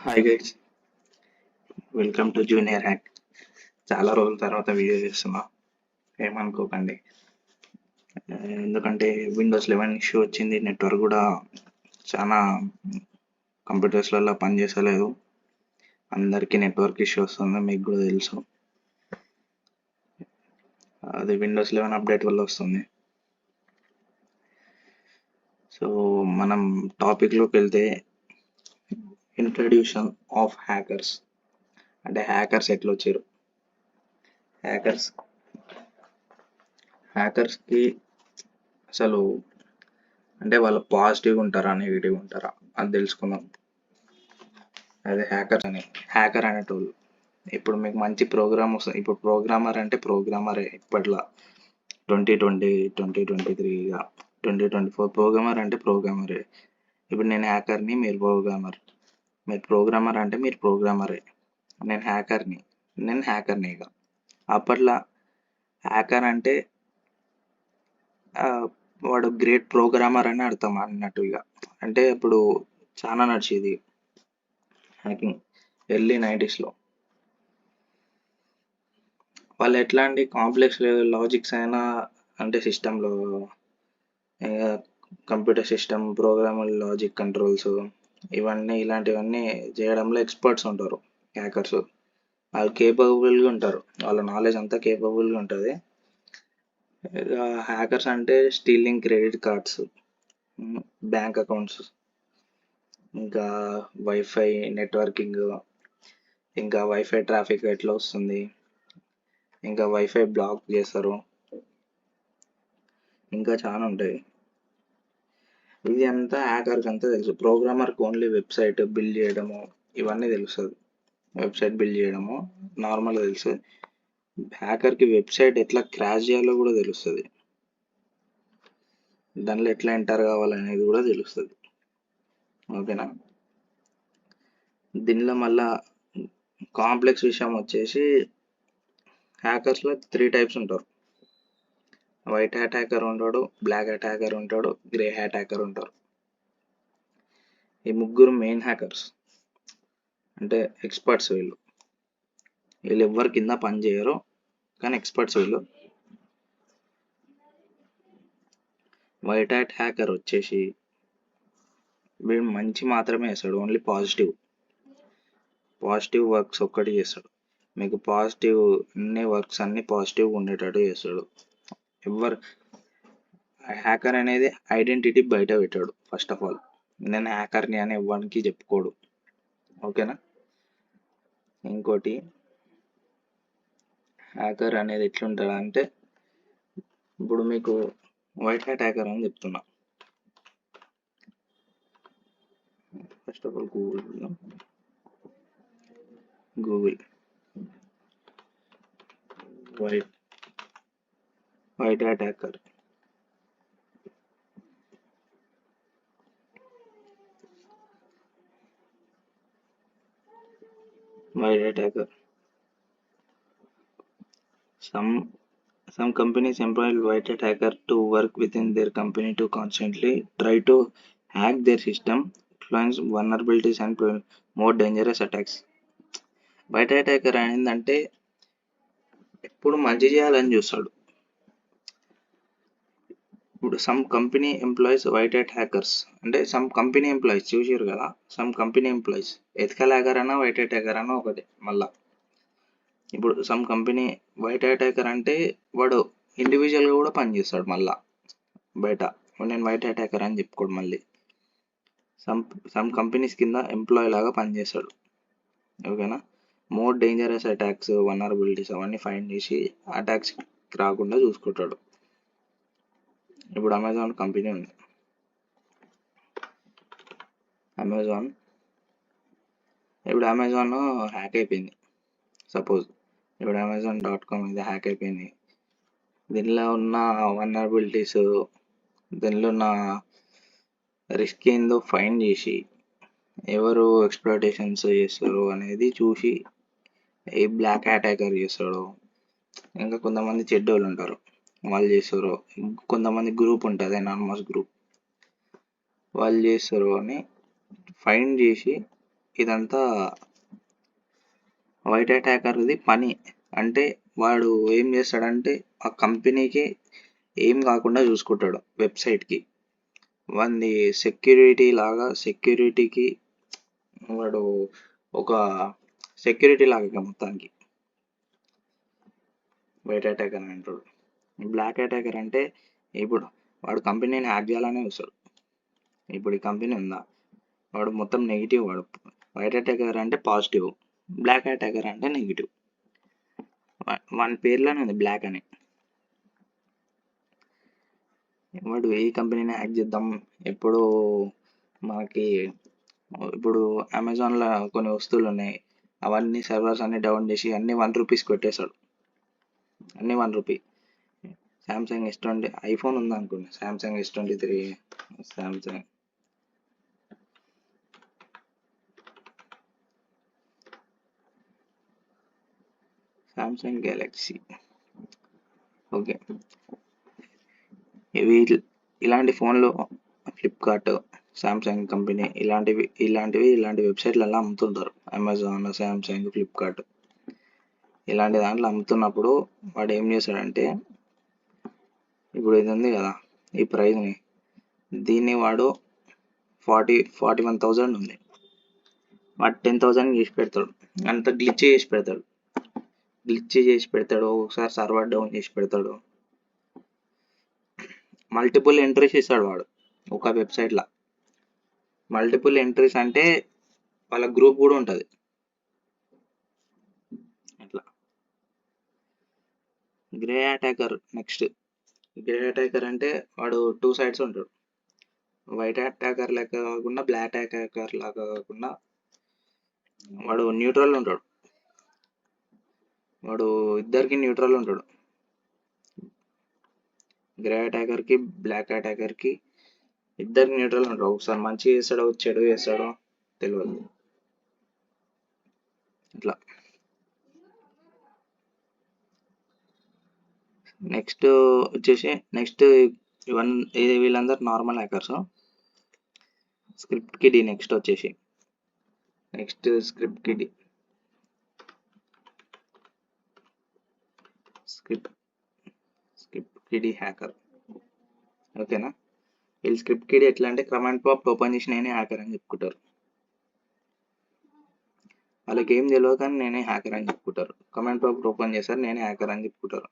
Hi guides, welcome to junior hack. చాలా రోజుల తర్వాత వీడియో చేస్తున్నా, ఏమనుకోకండి. ఎందుకంటే విండోస్ 11 ఇష్యూ వచ్చింది. నెట్వర్క్ కూడా చాలా కంప్యూటర్స్లలో పనిచేసలేదు. అందరికీ నెట్వర్క్ ఇష్యూ వస్తుంది, మీకు కూడా తెలుసు. అది విండోస్ 11 అప్డేట్ వల్ల వస్తుంది. సో మనం టాపిక్లోకి వెళ్తే, ఇంట్రడ్యూషన్ ఆఫ్ హ్యాకర్స్. అంటే హ్యాకర్స్ ఎట్లా వచ్చారు, హ్యాకర్స్కి అసలు అంటే వాళ్ళు పాజిటివ్ ఉంటారా నెగిటివ్ ఉంటారా అది తెలుసుకుందాం. అదే హ్యాకర్ అనేటోళ్ళు. ఇప్పుడు మీకు మంచి ప్రోగ్రామ్ వస్తుంది. ఇప్పుడు ప్రోగ్రామర్ అంటే ప్రోగ్రామరే. ఇప్పట్లో 2020 2023 2024 ప్రోగ్రామర్ అంటే ప్రోగ్రామరే. ఇప్పుడు నేను హ్యాకర్ని, మీరు ప్రోగ్రామర్. మీరు ప్రోగ్రామర్ అంటే మీరు ప్రోగ్రామరే. నేను హ్యాకర్ని. ఇక అప్పట్లో హ్యాకర్ అంటే వాడు గ్రేట్ ప్రోగ్రామర్ అని అర్థం అన్నట్టు. ఇక అంటే ఇప్పుడు చాలా నడిచేది హ్యాకింగ్ ఎర్లీ 90sలో. వాళ్ళు ఎట్లా అండి, కాంప్లెక్స్ లాజిక్స్ అయినా అంటే సిస్టంలో కంప్యూటర్ సిస్టమ్ ప్రోగ్రామల్ లాజిక్ కంట్రోల్స్ ఇలాంటివన్నీ చేయడంలో ఎక్స్పర్ట్స్ ఉంటారు హ్యాకర్స్. వాళ్ళు కేపబుల్గా ఉంటారు, వాళ్ళ నాలెడ్జ్ అంతా కేపబుల్గా ఉంటుంది. హ్యాకర్స్ అంటే stealing credit cards, bank accounts, ఇంకా వైఫై నెట్వర్కింగ్, ఇంకా వైఫై ట్రాఫిక్ ఎట్లా వస్తుంది, ఇంకా వైఫై బ్లాక్ చేస్తారు, ఇంకా చాలా ఉంటాయి. ఇది అంతా హ్యాకర్కి అంతా తెలుసు. ప్రోగ్రామర్కి ఓన్లీ వెబ్సైట్ బిల్డ్ చేయడము ఇవన్నీ తెలుస్తుంది. వెబ్సైట్ బిల్డ్ చేయడము నార్మల్గా తెలుస్తుంది. హ్యాకర్కి వెబ్సైట్ ఎట్లా క్రాష్ చేయాలో కూడా తెలుస్తుంది. దానిలో ఎట్లా ఎంటర్ కావాలనేది కూడా తెలుస్తుంది. ఓకేనా. దీనిలో మళ్ళా కాంప్లెక్స్ విషయం వచ్చేసి, హ్యాకర్స్లో 3 టైప్స్ ఉంటారు. వైట్ హ్యాట్ హ్యాకర్ ఉంటాడు, బ్లాక్ హ్యాట్ హ్యాకర్ ఉంటాడు, గ్రే హ్యాట్ హ్యాకర్ ఉంటారు. ఈ ముగ్గురు మెయిన్ హ్యాకర్స్, అంటే ఎక్స్పర్ట్స్. వీళ్ళు ఎవ్వరి కింద పని చేయరు, కానీ ఎక్స్పర్ట్స్ వీళ్ళు. వైట్ హ్యాట్ హ్యాకర్ వచ్చేసి వీడు మంచి మాత్రమే చేస్తాడు, ఓన్లీ పాజిటివ్ వర్క్స్ ఒక్కటి చేస్తాడు. మీకు పాజిటివ్ అన్ని పాజిటివ్ ఉండేటట్టు చేస్తాడు. హ్యాకర్ అనేది ఐడెంటిటీ బయట పెట్టాడు. ఫస్ట్ ఆఫ్ ఆల్ నేను హ్యాకర్ని అని ఎవ్వరికి చెప్పుకోడు. ఓకేనా. ఇంకోటి, హ్యాకర్ అనేది ఎట్లుంటాడు అంటే, ఇప్పుడు మీకు వైట్ హ్యాట్ హ్యాకర్ అని చెప్తున్నా. First of all Google white hat hacker. White hat hacker. Some companies employ white hat hacker to work within their company to constantly try to hack their system, influence vulnerabilities and more dangerous attacks. White hat hacker ఏంటంటే ఎప్పుడు మంచి చేయాలని చూస్తాడు. ఇప్పుడు some company employees white hat hackers అంటే some company employees చూసారు కదా. Some company employees ethical hacker అన్నా వైట్ హ్యాట్ హ్యాకర్ అన్నా ఒకటే. మళ్ళా ఇప్పుడు some company white hat hacker అంటే వాడు ఇండివిజువల్గా కూడా పనిచేస్తాడు. మళ్ళా బయట నేను వైట్ హ్యాట్ హ్యాకర్ అని చెప్పుకోడు. మళ్ళీ సమ్ కంపెనీస్ కింద ఎంప్లాయీ లాగా పనిచేస్తాడు. ఓకేనా. మోర్ డేంజరస్ అటాక్స్, వల్నరబిలిటీస్ అవన్నీ ఫైండ్ చేసి అటాక్స్ రాకుండా చూసుకుంటాడు. ఇప్పుడు అమెజాన్ కంపెనీ ఉంది. ఇప్పుడు అమెజాన్ హ్యాక్ అయిపోయింది. సపోజ్ ఇప్పుడు Amazon.com ఇది హ్యాక్ అయిపోయింది. దీనిలో ఉన్న వల్నరబిలిటీస్, దీనిలో ఉన్న రిస్క్ ఏందో ఫైండ్ చేసి ఎవరు ఎక్స్ప్లాయిటేషన్స్ చేస్తారు అనేది చూసి ఏ బ్లాక్ హ్యాట్ హ్యాకర్ చేస్తాడో, ఇంకా కొంతమంది చెడ్డోళ్ళు ఉంటారు వాళ్ళు చేస్తారు, కొంతమంది గ్రూప్ ఉంటుంది అనానమస్ గ్రూప్ వాళ్ళు చేస్తారు అని ఫైండ్ చేసి ఇదంతా వైట్ హ్యాట్ హ్యాకర్ది పని. అంటే వాడు ఏం చేస్తాడంటే ఆ కంపెనీకి ఏం కాకుండా చూసుకుంటాడు వెబ్సైట్కి. వాడి సెక్యూరిటీకి వాడు ఒక సెక్యూరిటీ లాగా మొత్తానికి వైట్ అటాకర్ అని అంటాడు. బ్లాక్ అటాకర్ అంటే ఇప్పుడు వాడు కంపెనీని హ్యాక్ చేయాలనే చూస్తాడు. ఇప్పుడు ఈ కంపెనీ ఉందా, వాడు మొత్తం నెగిటివ్. వాడు వైట్ అటాకర్ అంటే పాజిటివ్, బ్లాక్ అటాకర్ అంటే నెగిటివ్. వాని పేర్లోనే ఉంది బ్లాక్ అని. వాడు ఏ కంపెనీని హ్యాక్ చేద్దాం, ఎప్పుడు మనకి ఇప్పుడు అమెజాన్లో కొన్ని వస్తువులు ఉన్నాయి, అవన్నీ సర్వర్స్ అన్ని డౌన్ చేసి అన్ని ₹1 కొట్టేశాడు. అన్ని ₹1. సామ్సంగ్ S20 ఐఫోన్ ఉందనుకోండి, Samsung S23, Samsung Galaxy. Okay, ఇలాంటి ఫోన్లు ఫ్లిప్కార్ట్, సామ్సంగ్ కంపెనీ ఇలాంటి వెబ్సైట్లలో అమ్ముతుంటారు. అమెజాన్, సామ్సంగ్, ఫ్లిప్కార్ట్ ఇలాంటి దాంట్లో అమ్ముతున్నప్పుడు వాడు ఏం చేశాడంటే, ఇప్పుడు ఇది ఉంది కదా ఈ ప్రైజ్ని, దీన్ని వాడు 41,000 ఉంది, వాడు 10,000 చేసి పెడతాడు. అంత గ్లిచ్ చేసి పెడతాడు. ఒకసారి సర్వర్ డౌన్ చేసి పెడతాడు. మల్టిపుల్ ఎంట్రీస్ ఇస్తాడు వాడు ఒక వెబ్సైట్లో. మల్టిపుల్ ఎంట్రీస్ అంటే వాళ్ళ గ్రూప్ కూడా ఉంటుంది అట్లా. Grey attacker next. Grey attacker అంటే వాడు 2 sides ఉంటాడు. వైట్ అటాకర్ లెక్క కాకుండా, బ్లాక్ అటాకర్ లాగా కాకుండా వాడు న్యూట్రల్ ఉంటాడు. వాడు ఇద్దరికి న్యూట్రల్ ఉంటాడు. గ్రే అటాకర్కి, బ్లాక్ అటాకర్కి ఇద్దరికి న్యూట్రల్ ఉంటాడు. ఒకసారి మంచి చేస్తాడో చెడు చేస్తాడో తెలియదు ఇట్లా. నెక్స్ట్ వచ్చేసి వీళ్ళందరూ normal hackers. Script kiddie next script kiddie hacker. ఓకేనా, వీళ్ళు స్క్రిప్ట్ కిడీ ఎట్లా అంటే కమాండ్ ప్రాంప్ట్ ఓపెన్ చేసి నేనే హ్యాకర్ అని చెప్పుకుంటారు. వాళ్ళకి ఏం తెలియదు కానీ నేనే హ్యాకర్ అని చెప్పుకుంటారు. కమాండ్ ప్రాంప్ట్ ఓపెన్ చేస్తారు, నేనే హ్యాకర్ అని చెప్పుకుంటారు.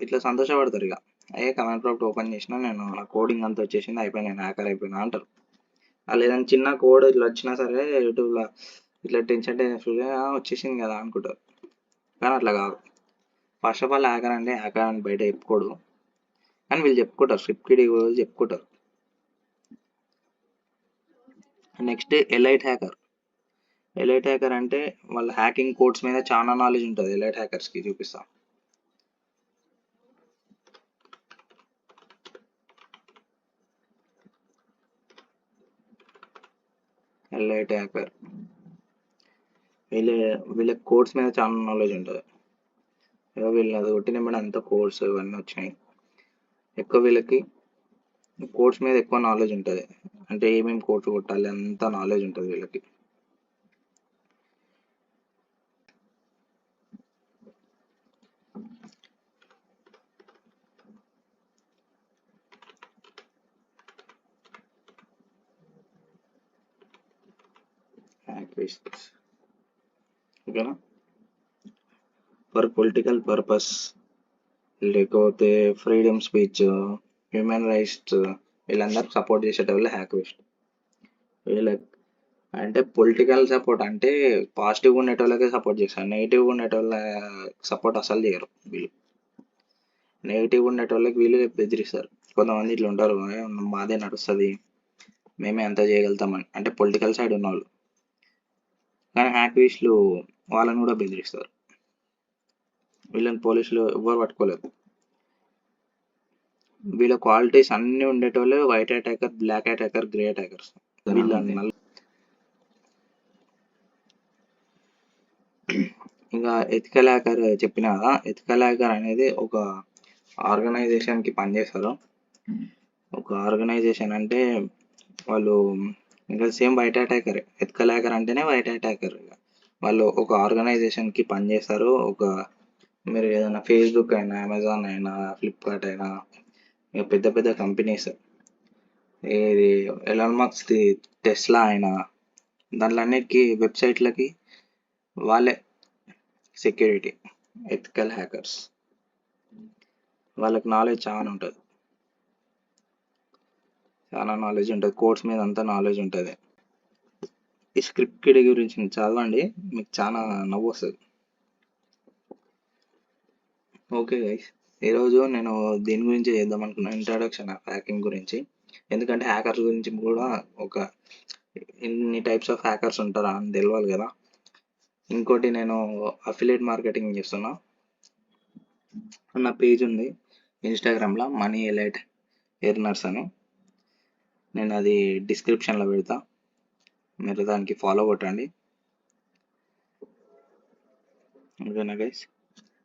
ఇట్లా సంతోషపడతారు. ఇక అయ్యే కమాండ్ ప్రాంప్ట్ ఓపెన్ చేసినా, నేను నా కోడింగ్ అంతా వచ్చేసింది, అయిపోయి నేను హ్యాకర్ అయిపోయినా అంటారు. వాళ్ళు ఏదైనా చిన్న కోడ్ ఇట్లా వచ్చినా సరే యూట్యూబ్లో ఇట్లా టెన్షన్ వచ్చేసింది కదా అనుకుంటారు. కానీ అట్లా కాదు. ఫస్ట్ ఆఫ్ ఆల్ హ్యాకర్ అని బయట చెప్పుకోడు, కానీ వీళ్ళు చెప్పుకుంటారు. స్క్రిప్ట్ కిడీ చెప్పుకుంటారు. నెక్స్ట్ ఎలైట్ హ్యాకర్ అంటే వాళ్ళ హ్యాకింగ్ కోడ్స్ మీద చాలా నాలెడ్జ్ ఉంటుంది. ఎలైట్ హ్యాకర్స్కి చూపిస్తా. ఎలైట్ హ్యాకర్ వీళ్ళ కోడ్స్ మీద చాలా నాలెడ్జ్ ఉంటుంది. వీళ్ళది కొట్టినప్పుడు అంత కోడ్స్ ఇవన్నీ వచ్చినాయి. ఎక్కువ వీళ్ళకి కోడ్స్ మీద ఎక్కువ నాలెడ్జ్ ఉంటుంది. అంటే ఏమేమి కోడ్స్ కొట్టాలి అంత నాలెడ్జ్ ఉంటుంది వీళ్ళకి. ఓకేనా, ఫర్ పొలిటికల్ పర్పస్ లేకపోతే ఫ్రీడమ్ స్పీచ్, హ్యూమన్ రైట్స్ వీళ్ళందరికి సపోర్ట్ చేసేటోళ్ళు హ్యాకరిస్ట్. వీళ్ళకి అంటే పొలిటికల్ సపోర్ట్ అంటే పాజిటివ్గా ఉండేటోళ్ళకే సపోర్ట్ చేస్తారు. నెగిటివ్గా ఉండేటోళ్ళ సపోర్ట్ అసలు చేయరు వీళ్ళు. నెగిటివ్గా ఉండేటోళ్ళకి వీళ్ళు బెదిరిస్తారు. కొంతమంది ఇట్లా ఉంటారు, మాదే నడుస్తుంది, మేమే అంతా చేయగలుగుతామని, అంటే పొలిటికల్ సైడ్ ఉన్నవాళ్ళు. కానీ హ్యాకరిస్టులు వాళ్ళని కూడా బెదిరిస్తారు. వీళ్ళని పోలీసులు ఎవ్వరు పట్టుకోలేరు. వీళ్ళ క్వాలిటీస్ అన్నీ ఉండేటోళ్ళు white attacker, black attacker, grey attackers. ఇంకా ఎథికల్ హ్యాకర్ చెప్పిన కదా, ఎథికల్ హ్యాకర్ అనేది ఒక ఆర్గనైజేషన్కి పనిచేస్తారు. ఒక ఆర్గనైజేషన్ అంటే వాళ్ళు ఇంకా సేమ్ వైట్ అటాకరే. ఎథికల్ హ్యాకర్ అంటేనే వైట్ అటాకర్. వాళ్ళు ఒక ఆర్గనైజేషన్కి పనిచేస్తారు. మీరు ఏదైనా ఫేస్బుక్ అయినా, అమెజాన్ అయినా, ఫ్లిప్కార్ట్ అయినా, ఇక పెద్ద పెద్ద కంపెనీస్, ఇది ఎలాన్ మస్క్ది టెస్లా అయినా, దాంట్లో అన్నిటికీ వెబ్సైట్లకి వాళ్ళే సెక్యూరిటీ, ఎథికల్ హ్యాకర్స్. వాళ్ళకి నాలెడ్జ్ చాలా ఉంటుంది, చాలా నాలెడ్జ్ ఉంటుంది, కోడ్స్ మీద అంతా నాలెడ్జ్ ఉంటుంది. ఈ స్క్రిప్ట్ కిడ్ గురించి చదవండి, మీకు చాలా నవ్వు వస్తుంది. ఓకే గైస్, ఈరోజు నేను దీని గురించి చేద్దాం అనుకున్నాను, ఇంట్రడక్షన్ ఆఫ్ హ్యాకింగ్ గురించి. ఎందుకంటే హ్యాకర్స్ గురించి కూడా ఇన్ని టైప్స్ ఆఫ్ హ్యాకర్స్ ఉంటారా అని తెలియాలి కదా. ఇంకోటి, నేను అఫిలియేట్ మార్కెటింగ్ చేస్తున్నా. నా పేజ్ ఉంది ఇన్స్టాగ్రామ్లో, మనీ ఎలైట్ ఎర్నర్స్ అని. నేను అది డిస్క్రిప్షన్లో పెడతా, మీరు దానికి ఫాలో కొట్టండి. ఓకేనా గైస్,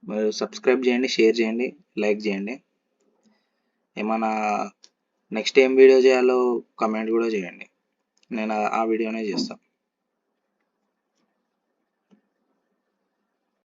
మీరు సబ్స్క్రైబ్ చేయండి, షేర్ చేయండి, లైక్ చేయండి. ఏమైనా నెక్స్ట్ ఏం వీడియో చేయాలో కమెంట్ కూడా చేయండి, నేను ఆ వీడియోనే చేస్తాను.